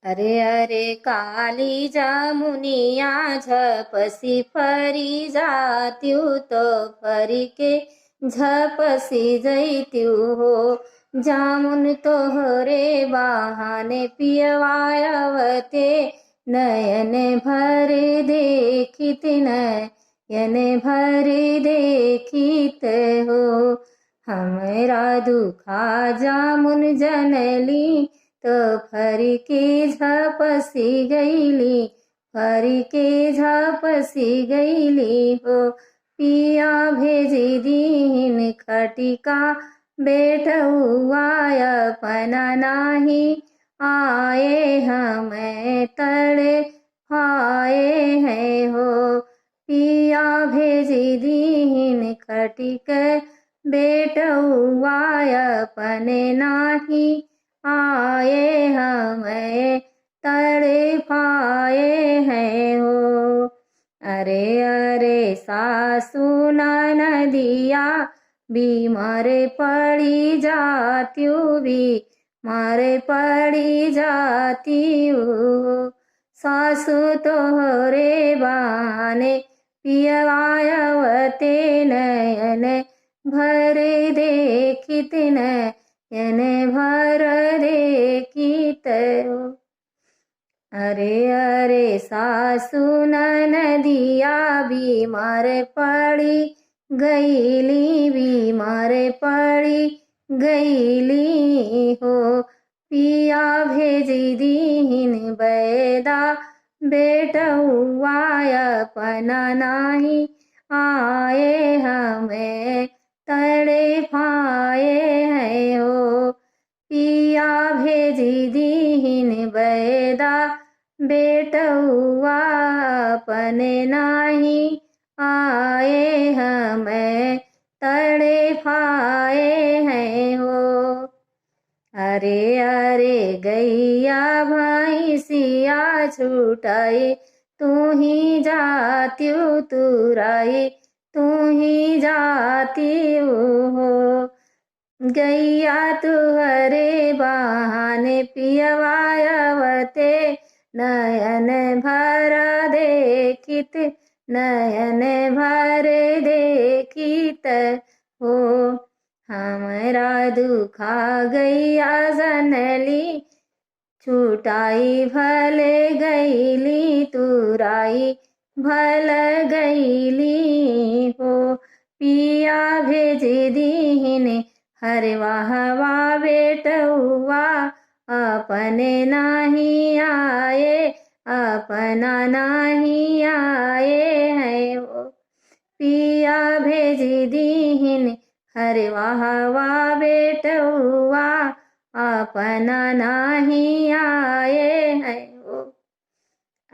अरे अरे काली जामुनिया झपसी फरी जात्यू तो फरी के झपसी जैत्यू हो। जामुन तोहरे बहाने पियवायवते नयन भर देखित नयन भर देखित हो। हमरा दुखा जामुन जनली तो फरी के झपसी गईली, फरी के झपसी गईली हो। पिया भेजी दीन खटिका बेटुआ अपना नाही आए हमें तड़े आए हैं हो। पिया भेजी दीन खटिक बेटुआ अपने नाही आए हमें तड़े पाए हैं हो। अरे अरे सासू नदिया बीमार पड़ी जात्यू बीमार पड़ी जात्यू। सासू तोहरे बहाने पियवायवते नयन भर देखित नयन भर देखित हो। अरे अरे सासू नदिया बीमार पड़ी गईली, बीमार पड़ी गईली हो। पिया भेजी दीन बैदा बेटुआ अपना नाही आए हमें तड़े पाए हैं हो। पिया भेजी दीन बैदा बेटुआ अपने नाही आए हमें तड़े पाए हैं हो। अरे अरे गैया भैंसिया छुटाई तू ही जात्यू तुराई तू ही जात्यू हो। गैया तुहरे बहाने पियवायवते नयन भर देखित नयन भर देखित हो। हमरा दुखा गैया जनली छुटाई भले गईली तुराई भल गईली हो। पिया भेजी दीन हरवा हवा बेटुआ अपने नाही आए अपना नाही आए हैं वो। पिया भेजी दीन हरवा हवा बेटुआ अपना नाही आए हैं वो।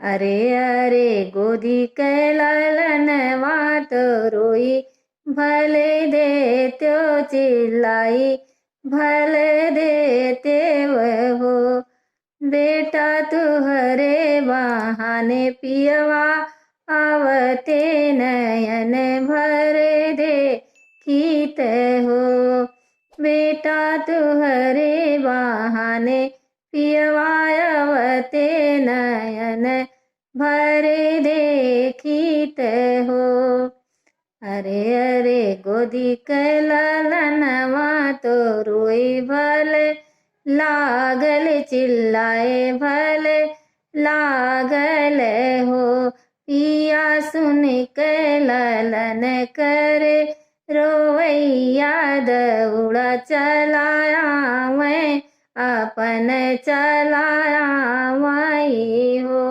अरे अरे गोदी के ललनवा तो रोई भले देते चिल्लाई भले देते हो। बेटा तुहरे बहाने पियवा आवते नयन भर देखित हो। बेटा तुहरे बहाने पियवायवते नयन भर देखित हो। अरे अरे गोदी के ललनवा तो रोई भले लागल चिल्लाए भले लागल हो। पिया सुन के ललन करे रोवैया दौड़ा चलाया मैं अपन चलाया वही हो।